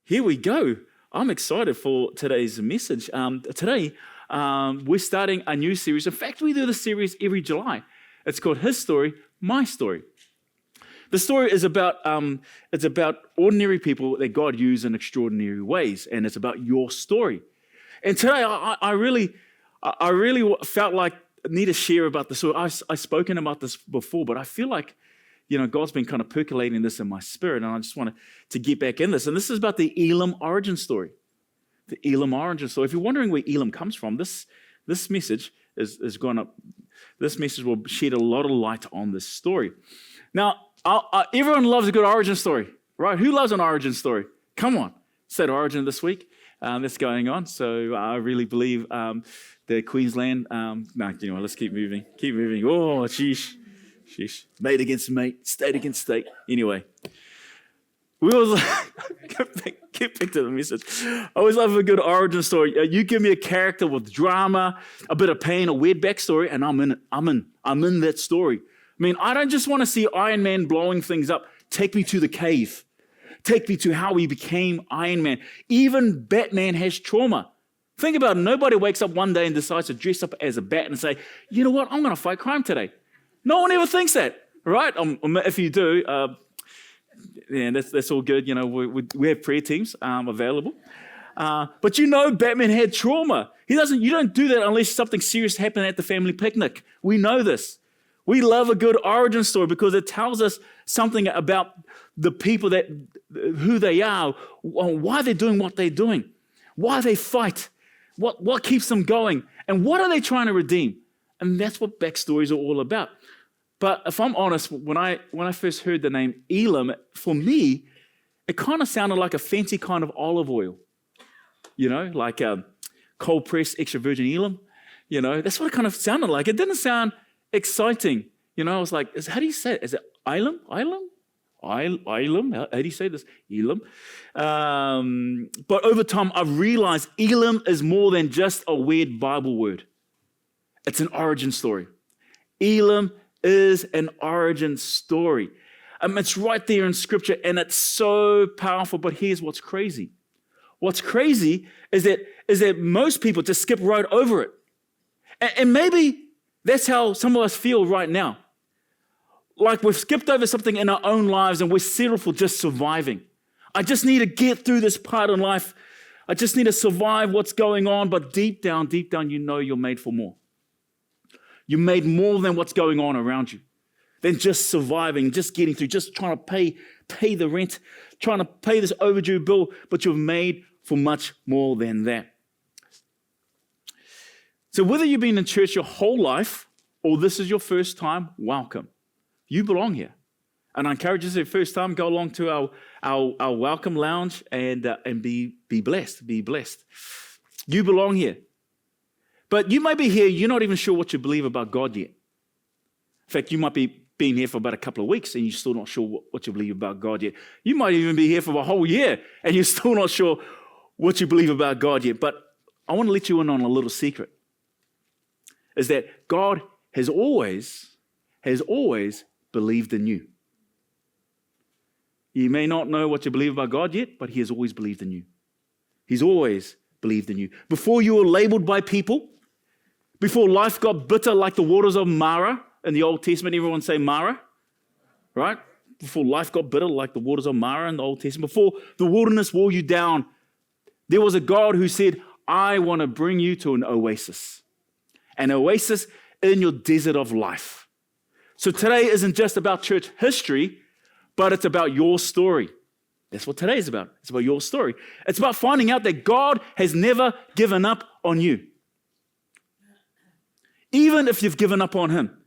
Here we go. I'm excited for today's message. Today, we're starting a new series. In fact, we do this series every July. It's called His Story, My Story. The story is about it's about ordinary people that God used in extraordinary ways, and it's about your story. And today, I really felt like I need to share about this. So I've spoken about this before, but I feel like God's been kind of percolating this in my spirit, and I just wanted to get back in this. And this is about the Elim origin story. The Elim origin story. If you're wondering where Elim comes from, this message is going to. This message will shed a lot of light on this story. Now, everyone loves a good origin story, right? Who loves an origin story? Come on, said origin this week. That's going on. So I really believe the Queensland. Let's keep moving. Keep moving. Oh, sheesh. Mate against mate, state against state. Anyway, we always get back to the message. I always love a good origin story. You give me a character with drama, a bit of pain, a weird backstory, and I'm in it. I'm in that story. I mean, I don't just want to see Iron Man blowing things up. Take me to the cave. Take me to how he became Iron Man. Even Batman has trauma. Think about it. Nobody wakes up one day and decides to dress up as a bat and say, you know what, I'm going to fight crime today. No one ever thinks that, right? If you do, that's all good. We have prayer teams available. But Batman had trauma. You don't do that unless something serious happened at the family picnic. We know this. We love a good origin story because it tells us something about the people who they are, why they're doing what they're doing, why they fight, what keeps them going, and what are they trying to redeem. And that's what backstories are all about. But if I'm honest, when I first heard the name Elim, for me, it kind of sounded like a fancy kind of olive oil. Like cold pressed extra virgin Elim. That's what it kind of sounded like. It didn't sound exciting. I was like, how do you say it? Is it Elim? Elim? How do you say this? Elim. But over time, I've realized Elim is more than just a weird Bible word. It's an origin story. Elim is an origin story. It's right there in Scripture, and it's so powerful. But here's what's crazy. What's crazy is that most people just skip right over it. And maybe that's how some of us feel right now. Like we've skipped over something in our own lives, and we're settled for just surviving. I just need to get through this part in life. I just need to survive what's going on. But deep down, you're made for more. You're made more than what's going on around you, than just surviving, just getting through, just trying to pay the rent, trying to pay this overdue bill, but you're made for much more than that. So whether you've been in church your whole life or this is your first time, welcome. You belong here. And I encourage you, the first time, go along to our welcome lounge and be blessed. Be blessed. You belong here. But you might be here, you're not even sure what you believe about God yet. In fact, you might be being here for about a couple of weeks and you're still not sure what you believe about God yet. You might even be here for a whole year and you're still not sure what you believe about God yet. But I want to let you in on a little secret. Is that God has always believed in you. You may not know what you believe about God yet, but he has always believed in you. He's always believed in you. Before you were labeled by people, before life got bitter like the waters of Marah in the Old Testament, everyone say Marah, right? Before life got bitter like the waters of Marah in the Old Testament, before the wilderness wore you down, there was a God who said, I want to bring you to an oasis in your desert of life. So today isn't just about church history, but it's about your story. That's what today is about. It's about your story. It's about finding out that God has never given up on you. Even if you've given up on him,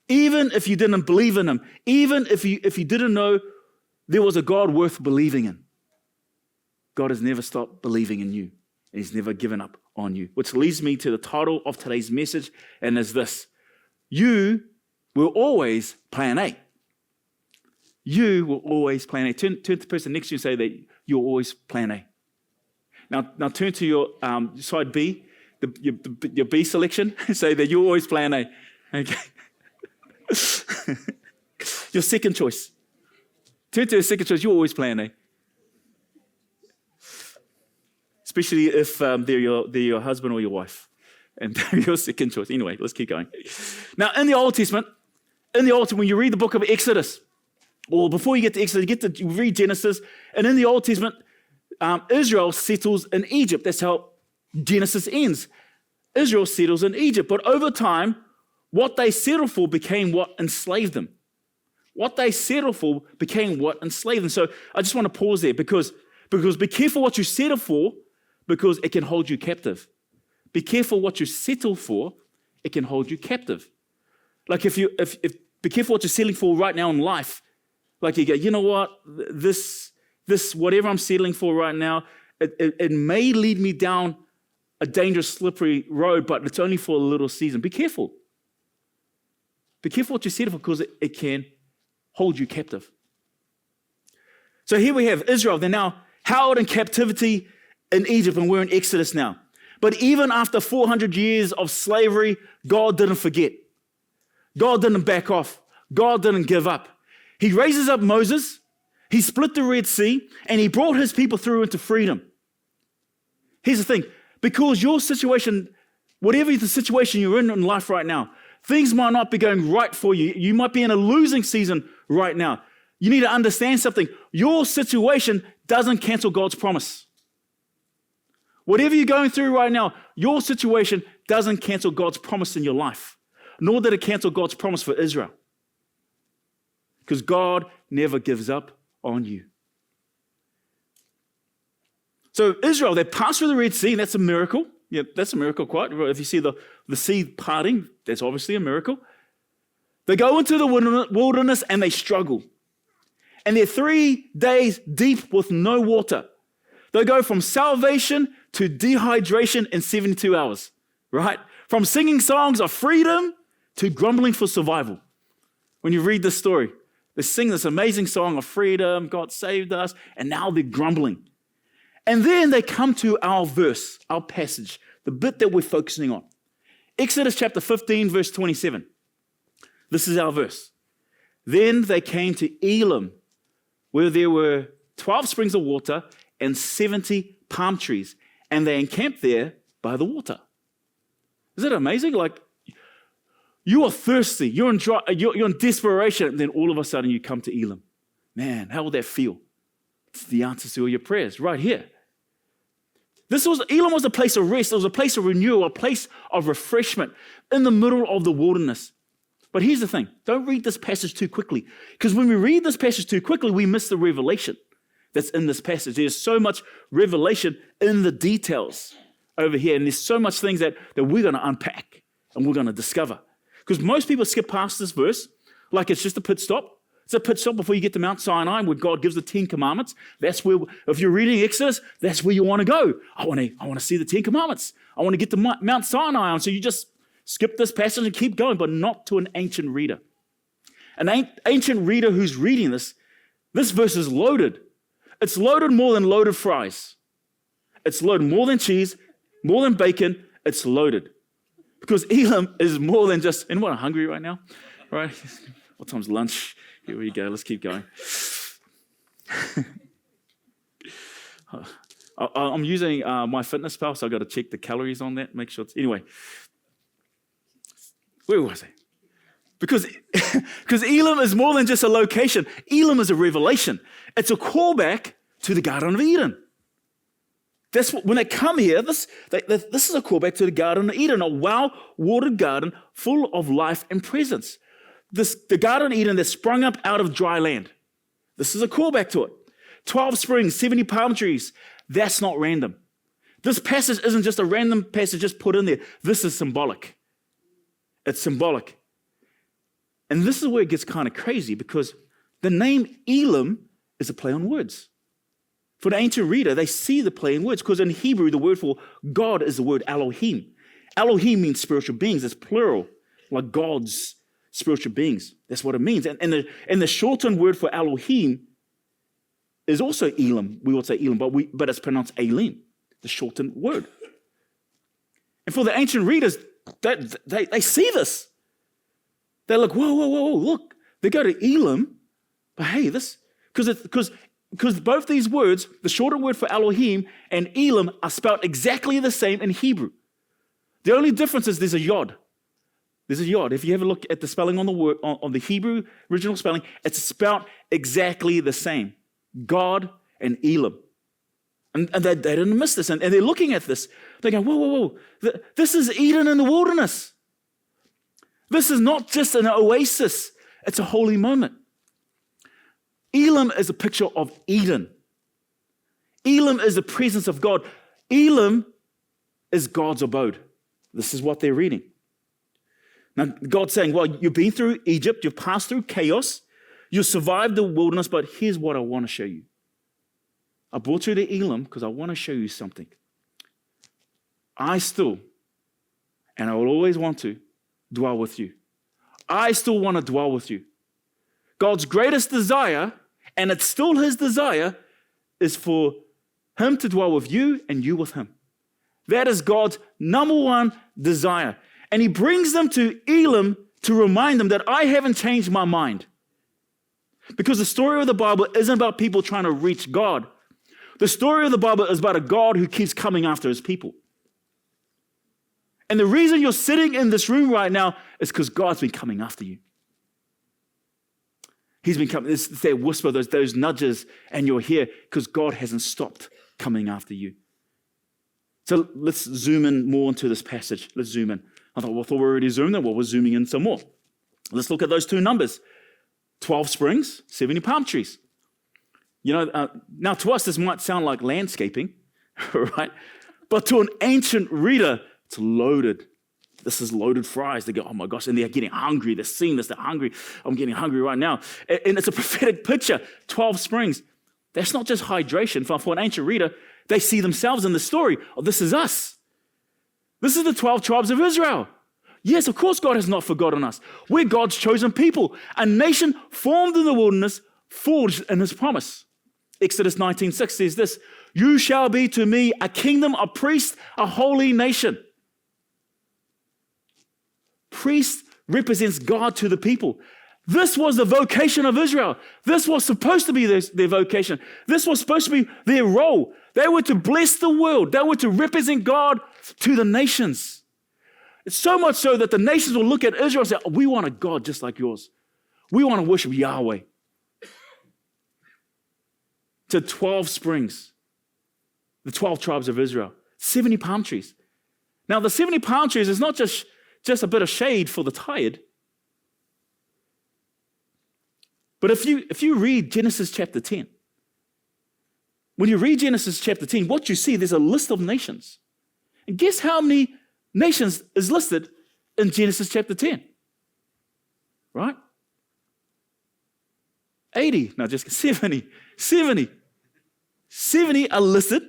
even if you didn't believe in him, even if you didn't know there was a God worth believing in, God has never stopped believing in you, and he's never given up on you. Which leads me to the title of today's message, and is this: you will always plan A. You will always plan A. Turn to the person next to you and say that you'll always plan A. Now turn to your side B, your B selection, and say that you'll always plan A. Okay. Your second choice. Turn to your second choice, you always plan A. especially if they're your husband or your wife, and they're your second choice. Anyway, let's keep going. Now, in the Old Testament, when you read the book of Exodus, or before you get to Exodus, you read Genesis, and in the Old Testament, Israel settles in Egypt. That's how Genesis ends. Israel settles in Egypt, but over time, what they settled for became what enslaved them. What they settled for became what enslaved them. So I just want to pause there because be careful what you settle for, because it can hold you captive. Be careful what you settle for, it can hold you captive. Like if be careful what you're settling for right now in life. Like you go, you know what, this whatever I'm settling for right now, it may lead me down a dangerous, slippery road, but it's only for a little season. Be careful. Be careful what you settle for, because it can hold you captive. So here we have Israel. They're now held in captivity in Egypt, and we're in Exodus now. But even after 400 years of slavery, God didn't forget. God didn't back off. God didn't give up. He raises up Moses, he split the Red Sea, and he brought his people through into freedom. Here's the thing, because your situation, whatever the situation you're in life right now, things might not be going right for you. You might be in a losing season right now. You need to understand something. Your situation doesn't cancel God's promise. Whatever you're going through right now, your situation doesn't cancel God's promise in your life, nor did it cancel God's promise for Israel. Because God never gives up on you. So Israel, they passed through the Red Sea, and that's a miracle. Yeah, that's a miracle, quite. If you see the sea parting, that's obviously a miracle. They go into the wilderness and they struggle. And they're 3 days deep with no water. They go from salvation to dehydration in 72 hours, right? From singing songs of freedom to grumbling for survival. When you read this story, they sing this amazing song of freedom, God saved us, and now they're grumbling. And then they come to our verse, our passage, the bit that we're focusing on. Exodus chapter 15, verse 27. This is our verse. Then they came to Elim, where there were 12 springs of water and 70 palm trees, and they encamped there by the water. Is it amazing? Like, you are thirsty, you're in desperation, and then all of a sudden you come to Elim. Man, how would that feel? It's the answer to all your prayers right here. Elim was a place of rest, it was a place of renewal, a place of refreshment in the middle of the wilderness. But here's the thing, don't read this passage too quickly, because when we read this passage too quickly, we miss the revelation that's in this passage. There's so much revelation in the details over here, and there's so much things that we're going to unpack and we're going to discover. Because most people skip past this verse like it's just a pit stop. It's a pit stop before you get to Mount Sinai, where God gives the 10 Commandments. That's where, if you're reading Exodus, that's where you want to go. I want to see the 10 Commandments. I want to get to Mount Sinai. And so you just skip this passage and keep going, but not to an ancient reader. An ancient reader who's reading this verse is loaded. It's loaded more than loaded fries. It's loaded more than cheese, more than bacon. It's loaded. Because Elim is more than just, anyone hungry right now? Right? What time's lunch? Here we go. Let's keep going. I'm using MyFitnessPal, so I've got to check the calories on that, make sure it's... Anyway. Where was I? Because Elim is more than just a location. Elim is a revelation. It's a callback to the Garden of Eden. That's when they come here, this is a callback to the Garden of Eden, a well-watered garden full of life and presence. The Garden of Eden that sprung up out of dry land. This is a callback to it. 12 springs, 70 palm trees. That's not random. This passage isn't just a random passage just put in there. This is symbolic. It's symbolic. And this is where it gets kind of crazy, because the name Elim is a play on words. For the ancient reader, they see the play in words, because in Hebrew, the word for God is the word Elohim. Elohim means spiritual beings. It's plural, like gods, spiritual beings. That's what it means. And the shortened word for Elohim is also Elim. We would say Elim, but it's pronounced Elim, the shortened word. And for the ancient readers, they see this. They're like, whoa, look. They go to Elim, but hey, this, because because both these words, the shorter word for Elohim and Elim, are spelled exactly the same in Hebrew. The only difference is there's a yod. There's a yod. If you have a look at the spelling on the word, on the Hebrew original spelling, it's spelled exactly the same. God and Elim. And they didn't miss this. And they're looking at this. They're going, whoa. This is Eden in the wilderness. This is not just an oasis. It's a holy moment. Elim is a picture of Eden. Elim is the presence of God. Elim is God's abode. This is what they're reading. Now, God's saying, well, you've been through Egypt, you've passed through chaos, you survived the wilderness, but here's what I want to show you. I brought you to Elim because I want to show you something. I still, and I will always want to, dwell with you. I still want to dwell with you. God's greatest desire, and it's still his desire, is for him to dwell with you and you with him. That is God's number one desire. And he brings them to Elim to remind them that I haven't changed my mind. Because the story of the Bible isn't about people trying to reach God. The story of the Bible is about a God who keeps coming after his people. And the reason you're sitting in this room right now is because God's been coming after you. He's been coming, it's that whisper, those nudges, and you're here because God hasn't stopped coming after you. So let's zoom in more into this passage. Let's zoom in. I thought we already zoomed in. Well, we're zooming in some more. Let's look at those two numbers. 12 springs, 70 palm trees. You know, now to us, this might sound like landscaping, right? But to an ancient reader, it's loaded. This is loaded fries. They go, oh my gosh, and they're getting hungry. They're seeing this, they're hungry. I'm getting hungry right now. And it's a prophetic picture, 12 springs. That's not just hydration. For an ancient reader, they see themselves in the story. Oh, this is us. This is the 12 tribes of Israel. Yes, of course, God has not forgotten us. We're God's chosen people, a nation formed in the wilderness, forged in his promise. Exodus 19:6 says this, you shall be to me a kingdom of priests, a holy nation. Priest represents God to the people. This was the vocation of Israel. This was supposed to be their vocation. This was supposed to be their role. They were to bless the world. They were to represent God to the nations. It's so much so that the nations will look at Israel and say, we want a God just like yours. We want to worship Yahweh. To 12 springs, the 12 tribes of Israel, 70 palm trees. Now, the 70 palm trees is not just a bit of shade for the tired. But if you read Genesis chapter 10, when you read Genesis chapter 10, what you see, there's a list of nations. And guess how many nations is listed in Genesis chapter 10? Right? 80, no, just 70. 70 are listed,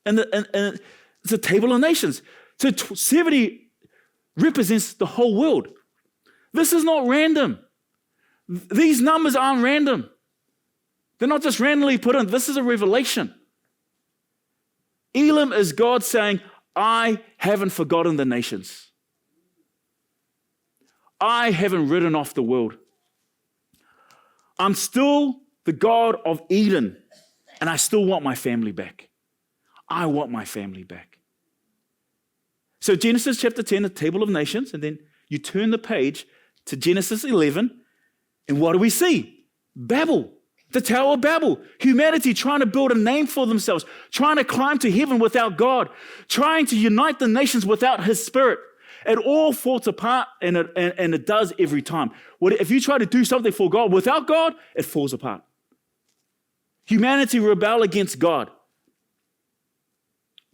and it's a table of nations. So 70 represents the whole world. This is not random. These numbers aren't random. They're not just randomly put in. This is a revelation. Elim is God saying, I haven't forgotten the nations. I haven't written off the world. I'm still the God of Eden, and I still want my family back. I want my family back. So Genesis chapter 10, the table of nations, and then you turn the page to Genesis 11, and what do we see? Babel, the Tower of Babel. Humanity trying to build a name for themselves, trying to climb to heaven without God, trying to unite the nations without his spirit. It all falls apart, and it does every time. If you try to do something for God without God, it falls apart. Humanity rebel against God.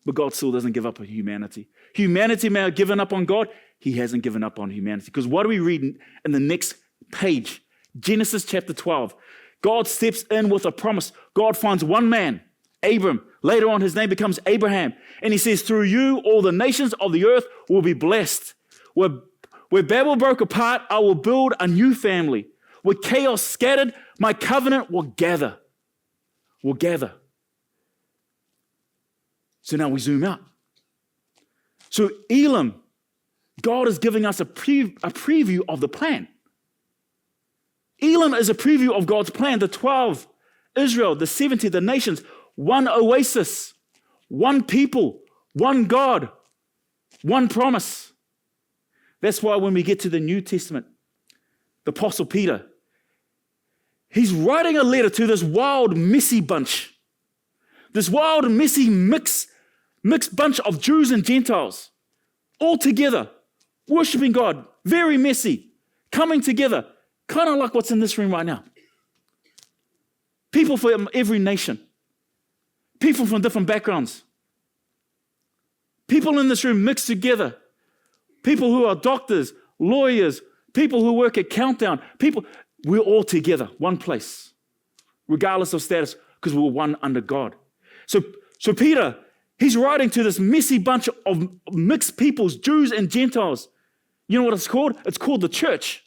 But God still doesn't give up on humanity. Humanity may have given up on God. He hasn't given up on humanity. Because what do we read in the next page? Genesis chapter 12. God steps in with a promise. God finds one man, Abram. Later on, his name becomes Abraham. And he says, through you, all the nations of the earth will be blessed. Where Babel broke apart, I will build a new family. Where chaos scattered, my covenant will gather. Will gather. So now we zoom out. So Elim, God is giving us a preview of the plan. Elim is a preview of God's plan. The 12 Israel, the 70, the nations, one oasis, one people, one God, one promise. That's why when we get to the New Testament, the Apostle Peter, he's writing a letter to this wild, messy bunch. This wild, messy, mixed bunch of Jews and Gentiles, all together, worshiping God, very messy, coming together, kind of like what's in this room right now. People from every nation, people from different backgrounds, people in this room mixed together, people who are doctors, lawyers, people who work at Countdown, we're all together, one place, regardless of status, because we're one under God. So Peter, he's writing to this messy bunch of mixed peoples, Jews and Gentiles. You know what it's called? It's called the church.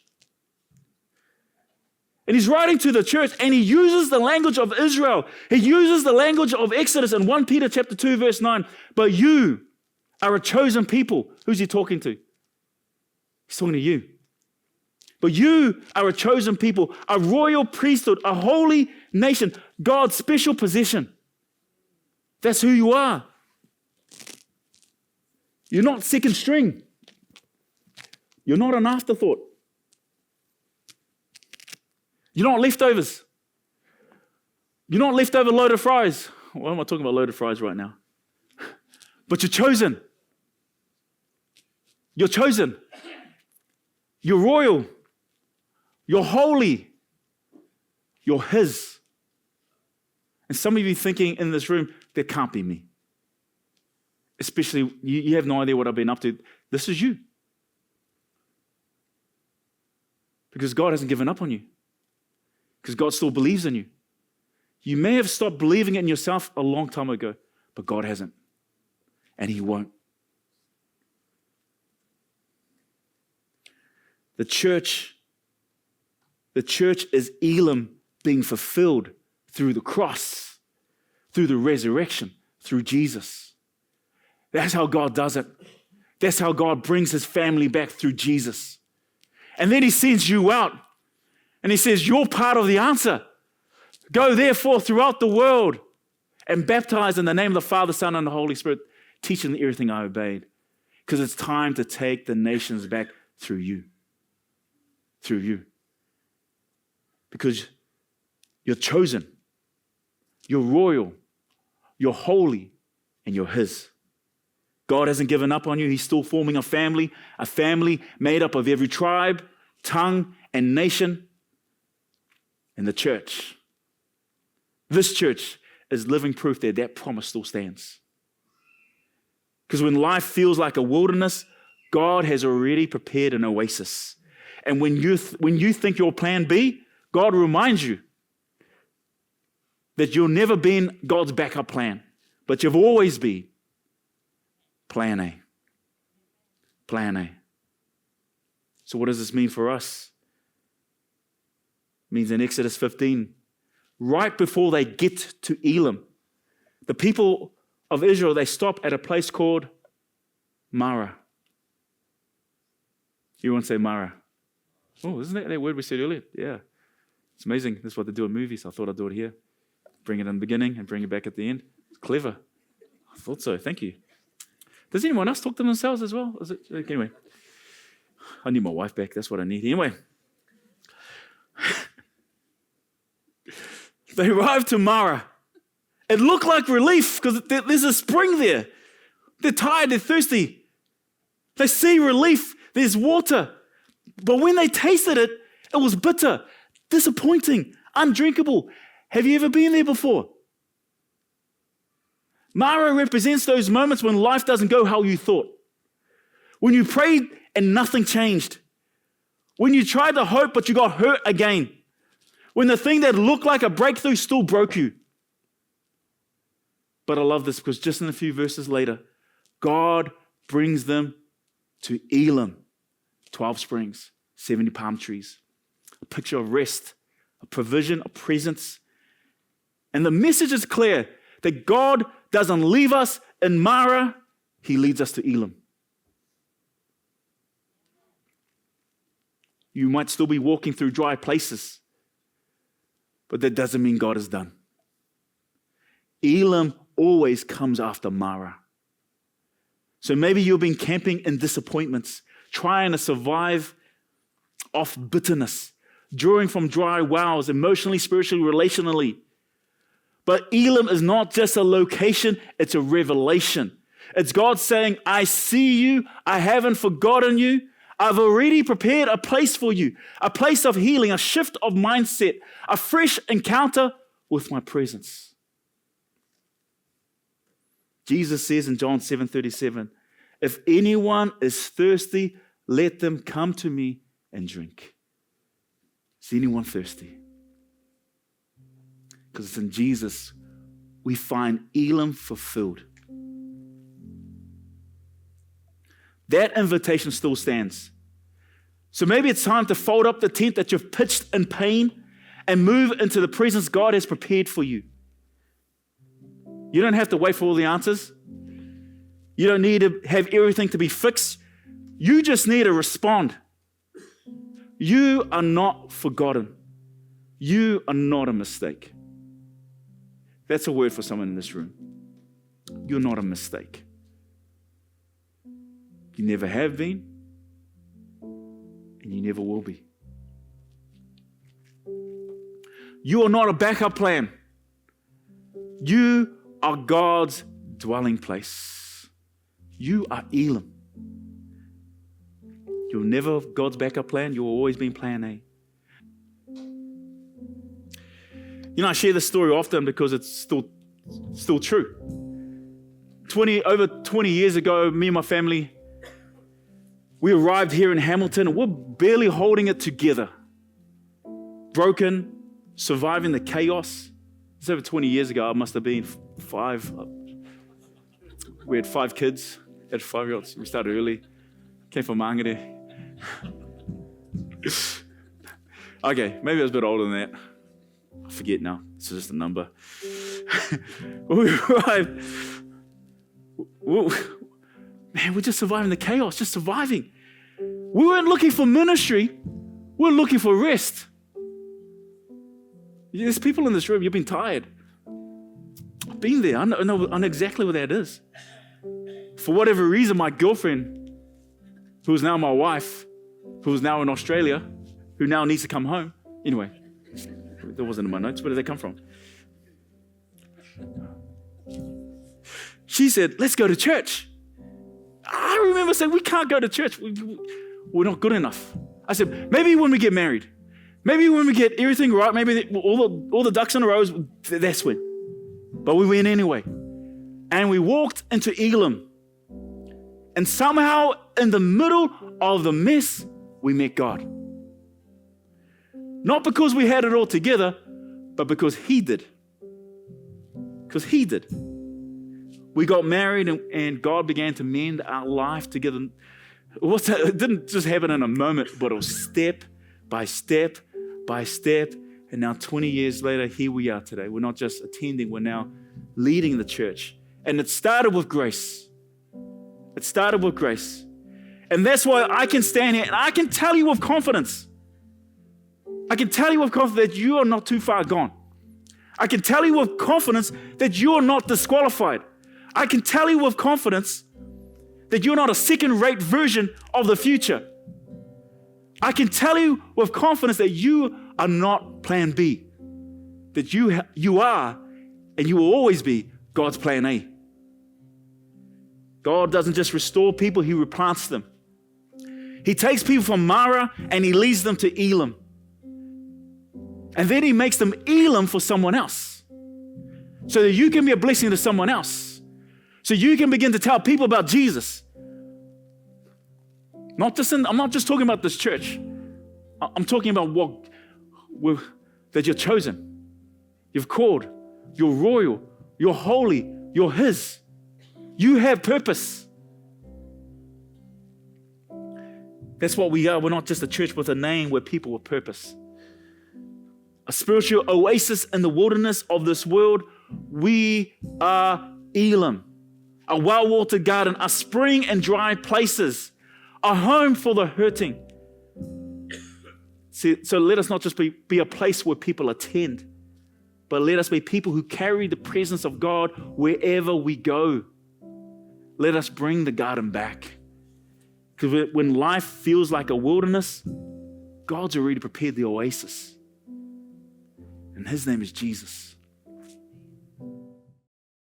And he's writing to the church, and he uses the language of Israel. He uses the language of Exodus in 1 Peter chapter 2, verse 9. But you are a chosen people. Who's he talking to? He's talking to you. But you are a chosen people, a royal priesthood, a holy nation, God's special possession. That's who you are. You're not second string. You're not an afterthought. You're not leftovers. You're not leftover load of fries. Why am I talking about load of fries right now? But you're chosen. You're chosen. You're royal. You're holy. You're His. And some of you thinking in this room, that can't be me. Especially, you have no idea what I've been up to. This is you. Because God hasn't given up on you. Because God still believes in you. You may have stopped believing in yourself a long time ago, but God hasn't. And He won't. The church is Elim being fulfilled through the cross, through the resurrection, through Jesus. That's how God does it. That's how God brings His family back through Jesus. And then He sends you out and He says, you're part of the answer. Go therefore throughout the world and baptize in the name of the Father, Son, and the Holy Spirit, teaching them everything I obeyed. Because it's time to take the nations back through you. Through you. Because you're chosen. You're royal. You're holy. And you're His. God hasn't given up on you. He's still forming a family made up of every tribe, tongue, and nation. And the church. This church is living proof that that promise still stands. Because when life feels like a wilderness, God has already prepared an oasis. And when you think you're plan B, God reminds you that you've never been God's backup plan, but you've always been plan A. Plan A. So what does this mean for us? It means in Exodus 15, right before they get to Elim, the people of Israel, they stop at a place called Marah. You want to say Marah? Oh, isn't that word we said earlier? Yeah. It's amazing. This is what they do in movies. I thought I'd do it here. Bring it in the beginning and bring it back at the end. It's clever. I thought so. Thank you. Does anyone else talk to themselves as well? Is it? Anyway, I need my wife back. That's what I need. Anyway. They arrived to Marah. It looked like relief because there's a spring there. They're tired. They're thirsty. They see relief. There's water. But when they tasted it, it was bitter, disappointing, undrinkable. Have you ever been there before? Marah represents those moments when life doesn't go how you thought. When you prayed and nothing changed. When you tried to hope but you got hurt again. When the thing that looked like a breakthrough still broke you. But I love this because just in a few verses later, God brings them to Elim. 12 springs, 70 palm trees, a picture of rest, a provision, a presence. And the message is clear that God doesn't leave us in Marah, He leads us to Elim. You might still be walking through dry places, but that doesn't mean God is done. Elim always comes after Marah. So maybe you've been camping in disappointments, trying to survive off bitterness, drawing from dry wells, emotionally, spiritually, relationally. But Elim is not just a location, it's a revelation. It's God saying, I see you, I haven't forgotten you, I've already prepared a place for you, a place of healing, a shift of mindset, a fresh encounter with my presence. Jesus says in John 7:37, if anyone is thirsty, let them come to me and drink. Is anyone thirsty? Because it's in Jesus we find Elim fulfilled. That invitation still stands. So maybe it's time to fold up the tent that you've pitched in pain and move into the presence God has prepared for you. You don't have to wait for all the answers. You don't need to have everything to be fixed. You just need to respond. You are not forgotten. You are not a mistake. That's a word for someone in this room. You're not a mistake. You never have been, and you never will be. You are not a backup plan. You are God's dwelling place. You are Elim. You're never God's backup plan. You'll always be in plan A. You know, I share this story often because it's still true. Over 20 years ago, me and my family, we arrived here in Hamilton and we're barely holding it together. Broken, surviving the chaos. It's over 20 years ago. I must have been 5. We had 5 kids. Had 5-year-olds. We started early. Came from Mangere. Okay, maybe I was a bit older than that. I forget now. It's just a number. We arrived. Man, we're just surviving the chaos, just surviving. We weren't looking for ministry. We're looking for rest. There's people in this room, you've been tired. I've been there. I know exactly what that is. For whatever reason, my girlfriend, who is now my wife, who is now in Australia, who now needs to come home. Anyway, that wasn't in my notes. Where did that come from? She said, let's go to church. I remember saying, we can't go to church. We're not good enough. I said, maybe when we get married, maybe when we get everything right, maybe all the ducks in a row, that's when. But we went anyway. And we walked into Elim. And somehow in the middle of the mess, we met God. Not because we had it all together, but because He did. Because He did. We got married and God began to mend our life together. It didn't just happen in a moment, but it was step by step by step. And now 20 years later, here we are today. We're not just attending, we're now leading the church. And it started with grace. It started with grace. And that's why I can stand here and I can tell you with confidence. I can tell you with confidence that you are not too far gone. I can tell you with confidence that you are not disqualified. I can tell you with confidence that you're not a second-rate version of the future. I can tell you with confidence that you are not plan B. That you are and you will always be God's plan A. God doesn't just restore people, He replants them. He takes people from Marah and He leads them to Elim. And then He makes them Elim for someone else. So that you can be a blessing to someone else. So you can begin to tell people about Jesus. I'm not just talking about this church. I'm talking about that you're chosen. You've called. You're royal. You're holy. You're His. You have purpose. That's what we are. We're not just a church with a name, we're people with purpose. A spiritual oasis in the wilderness of this world. We are Elim. A well-watered garden, a spring in dry places, a home for the hurting. See, so let us not just be a place where people attend, but let us be people who carry the presence of God wherever we go. Let us bring the garden back. Because when life feels like a wilderness, God's already prepared the oasis. And his name is Jesus.